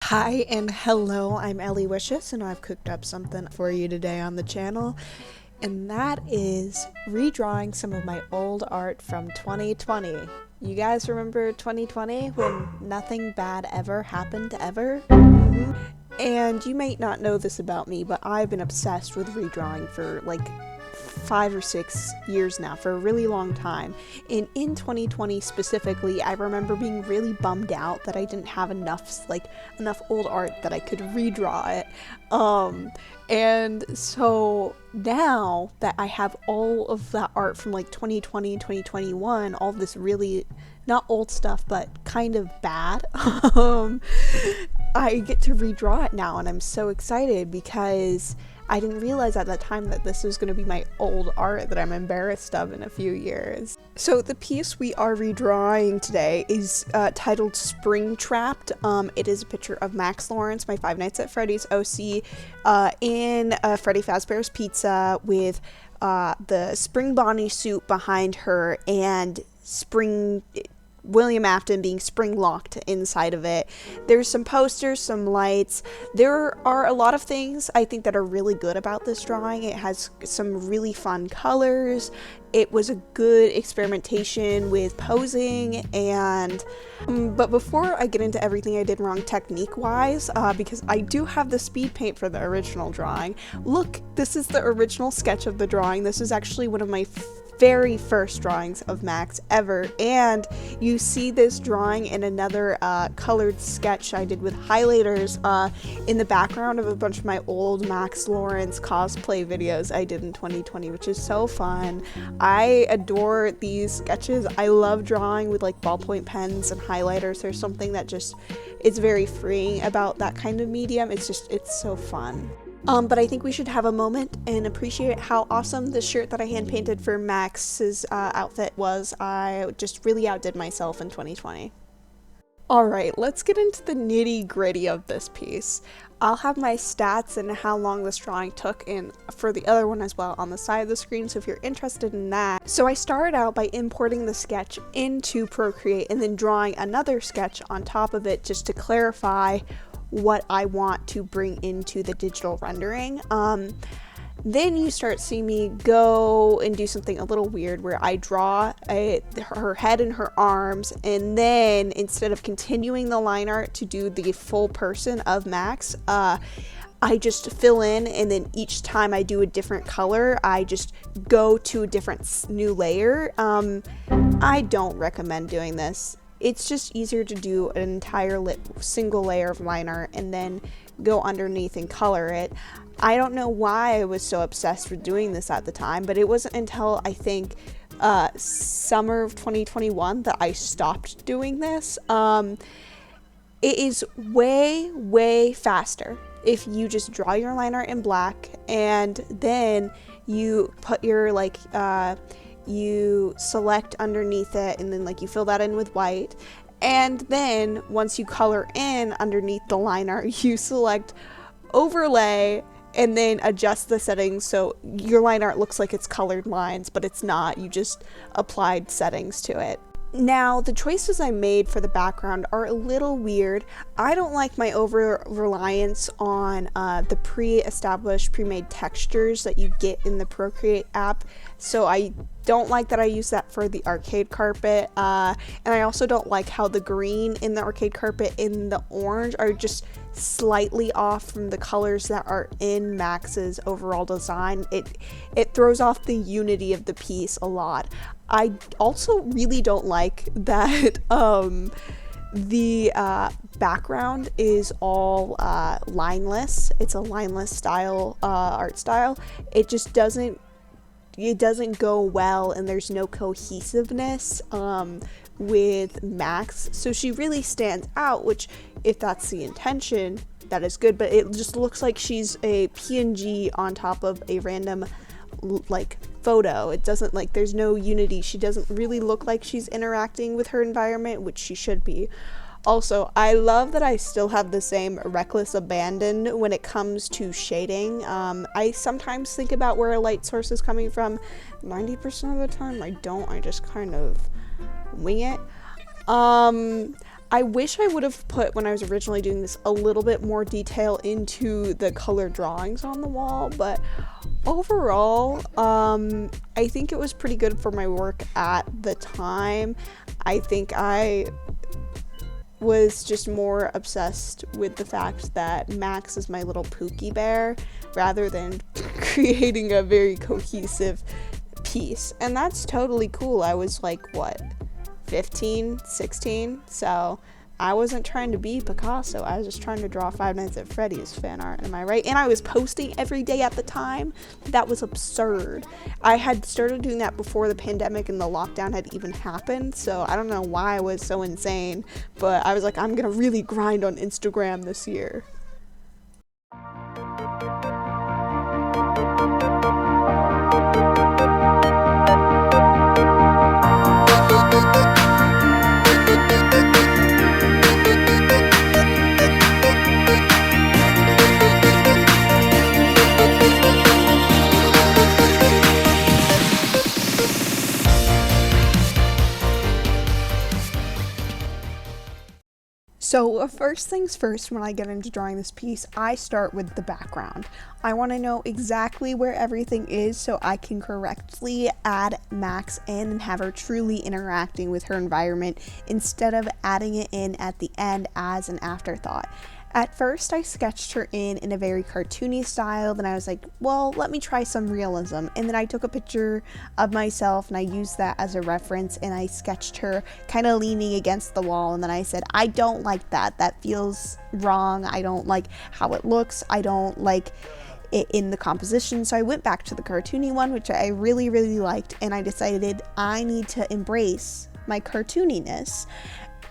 Hi and hello, I'm Ellie Wishes and I've cooked up something for you today on the channel, and that is redrawing some of my old art from 2020. You guys remember 2020 when nothing bad ever happened ever? And you might not know this about me, but I've been obsessed with redrawing for like 5 or 6 years now, for a really long time. And in 2020 specifically, I remember being really bummed out that I didn't have enough old art that I could redraw it. And so now that I have all of that art from like 2020 and 2021, all this really not old stuff but kind of bad, I get to redraw it now, and I'm so excited because I didn't realize at that time that this was going to be my old art that I'm embarrassed of in a few years. So the piece we are redrawing today is titled Spring Trapped. It is a picture of Max Lawrence, my Five Nights at Freddy's OC, in Freddy Fazbear's Pizza with the Spring Bonnie suit behind her and William Afton being spring locked inside of it. There's some posters, some lights. There are a lot of things I think that are really good about this drawing. It has some really fun colors. It was a good experimentation with posing, and but before I get into everything I did wrong technique wise, because I do have the speed paint for the original drawing. Look, this is the original sketch of the drawing. This is actually one of my very first drawings of Max ever, and you see this drawing in another colored sketch I did with highlighters in the background of a bunch of my old Max Lawrence cosplay videos I did in 2020, which is so fun. I adore these sketches. I love drawing with like ballpoint pens and highlighters. There's something that just is very freeing about that kind of medium. It's so fun. But I think we should have a moment and appreciate how awesome this shirt that I hand painted for Max's outfit was. I just really outdid myself in 2020. Alright, let's get into the nitty gritty of this piece. I'll have my stats and how long this drawing took and for the other one as well on the side of the screen, so if you're interested in that. So I started out by importing the sketch into Procreate and then drawing another sketch on top of it just to clarify what I want to bring into the digital rendering. Then you start seeing me go and do something a little weird where I draw her head and her arms, and then instead of continuing the line art to do the full person of Max, I just fill in, and then each time I do a different color, I just go to a different new layer. I don't recommend doing this. It's just easier to do an entire single layer of line art and then go underneath and color it. I don't know why I was so obsessed with doing this at the time, but it wasn't until I think summer of 2021 that I stopped doing this. It is way faster if you just draw your line art in black and then you put your you select underneath it, and then you fill that in with white, and then once you color in underneath the line art, you select overlay and then adjust the settings so your line art looks like it's colored lines, but it's not. You just applied settings to it. Now, the choices I made for the background are a little weird. I don't like my over-reliance on the pre-established, pre-made textures that you get in the Procreate app, so I don't like that I use that for the arcade carpet, and I also don't like how the green in the arcade carpet and the orange are just slightly off from the colors that are in Max's overall design. It throws off the unity of the piece a lot. I also really don't like that the background is all lineless. It's a lineless style art style. It just doesn't go well, and there's no cohesiveness with Max, so she really stands out, which if that's the intention, that is good, but it just looks like she's a PNG on top of a random photo. It doesn't, there's no unity. She doesn't really look like she's interacting with her environment, which she should be. Also, I love that I still have the same reckless abandon when it comes to shading. I sometimes think about where a light source is coming from. 90% of the time I don't. I just kind of wing it. I wish I would have put, when I was originally doing this, a little bit more detail into the color drawings on the wall, but overall, I think it was pretty good for my work at the time. I think I was just more obsessed with the fact that Max is my little Pookie bear rather than creating a very cohesive piece. And that's totally cool. I was like, what, 15, 16? So I wasn't trying to be Picasso. I was just trying to draw Five Nights at Freddy's fan art. Am I right? And I was posting every day at the time. That was absurd. I had started doing that before the pandemic and the lockdown had even happened. So I don't know why I was so insane. But I was like, I'm going to really grind on Instagram this year. So first things first, when I get into drawing this piece, I start with the background. I want to know exactly where everything is so I can correctly add Max in and have her truly interacting with her environment instead of adding it in at the end as an afterthought. At first, I sketched her in a very cartoony style, then I was like, well, let me try some realism. And then I took a picture of myself and I used that as a reference and I sketched her kind of leaning against the wall. And then I said, I don't like that. That feels wrong. I don't like how it looks. I don't like it in the composition. So I went back to the cartoony one, which I really, really liked. And I decided I need to embrace my cartooniness.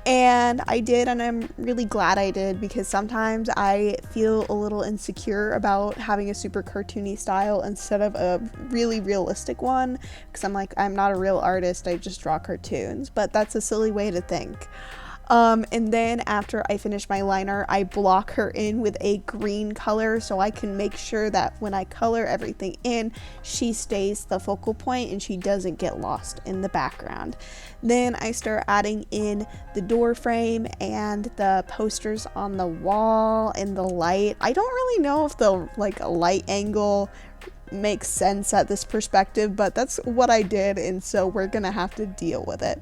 And I did, and I'm really glad I did, because sometimes I feel a little insecure about having a super cartoony style instead of a really realistic one, because I'm like, I'm not a real artist, I just draw cartoons, but that's a silly way to think. And then after I finish my liner, I block her in with a green color so I can make sure that when I color everything in, she stays the focal point and she doesn't get lost in the background. Then I start adding in the door frame and the posters on the wall and the light. I don't really know if the light angle makes sense at this perspective, but that's what I did, and so we're gonna have to deal with it.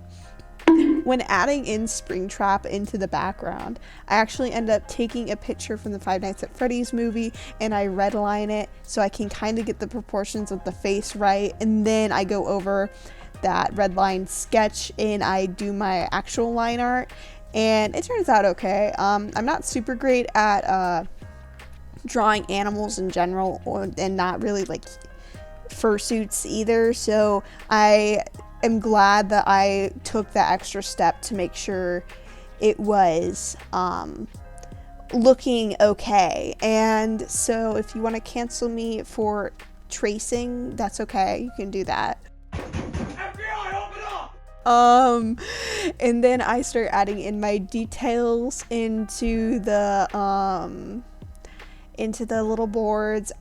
When adding in Springtrap into the background, I actually end up taking a picture from the Five Nights at Freddy's movie and I redline it so I can kind of get the proportions of the face right, and then I go over that redline sketch and I do my actual line art, and it turns out okay. I'm not super great at drawing animals in general, and not really like fursuits either, so I'm glad that I took that extra step to make sure it was looking okay. And so if you want to cancel me for tracing, that's okay, you can do that. FBI, open up! And then I start adding in my details into the little boards.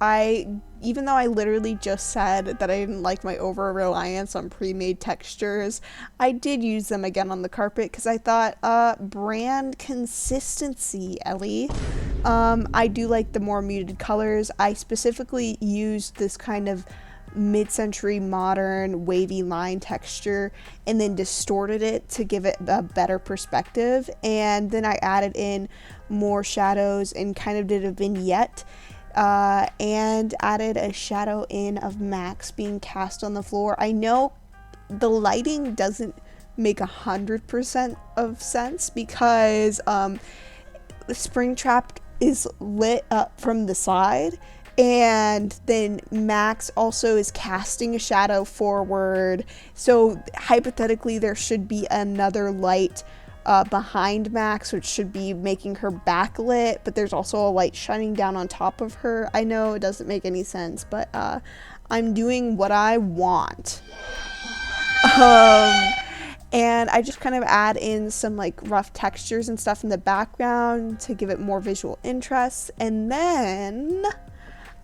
Even though I literally just said that I didn't like my over-reliance on pre-made textures, I did use them again on the carpet because I thought, brand consistency, Ellie. I do like the more muted colors. I specifically used this kind of mid-century modern wavy line texture and then distorted it to give it a better perspective, and then I added in more shadows and kind of did a vignette and added a shadow in of Max being cast on the floor. I know the lighting doesn't make 100% of sense because Springtrap is lit up from the side, and then Max also is casting a shadow forward, so hypothetically there should be another light behind Max, which should be making her backlit, but there's also a light shining down on top of her. I know it doesn't make any sense, but I'm doing what I want. And I just kind of add in some like rough textures and stuff in the background to give it more visual interest, and then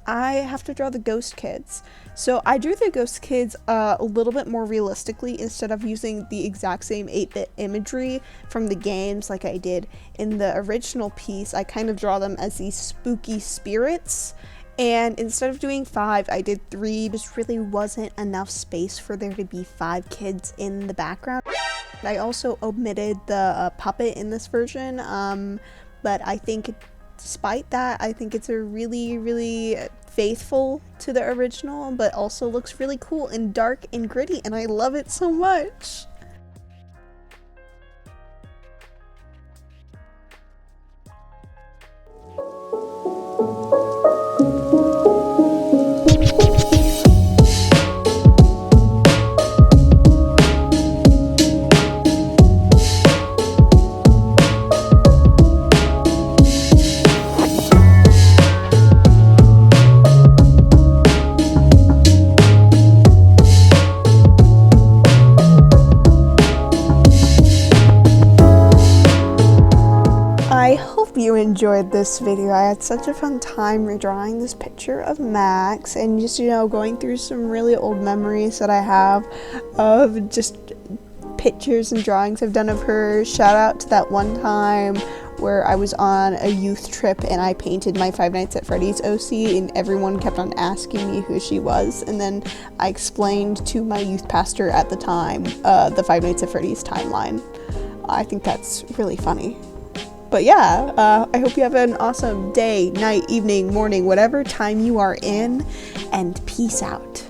I have to draw the ghost kids. So I drew the ghost kids a little bit more realistically instead of using the exact same 8-bit imagery from the games like I did in the original piece. I kind of draw them as these spooky spirits. And instead of doing 5, I did 3. Just really wasn't enough space for there to be 5 kids in the background. I also omitted the puppet in this version, but I think despite that, I think it's a really faithful to the original, but also looks really cool and dark and gritty, and I love it so much. I hope you enjoyed this video. I had such a fun time redrawing this picture of Max and just, you know, going through some really old memories that I have of just pictures and drawings I've done of her. Shout out to that one time where I was on a youth trip and I painted my Five Nights at Freddy's OC and everyone kept on asking me who she was, and then I explained to my youth pastor at the time the Five Nights at Freddy's timeline. I think that's really funny. But yeah, I hope you have an awesome day, night, evening, morning, whatever time you are in, and peace out.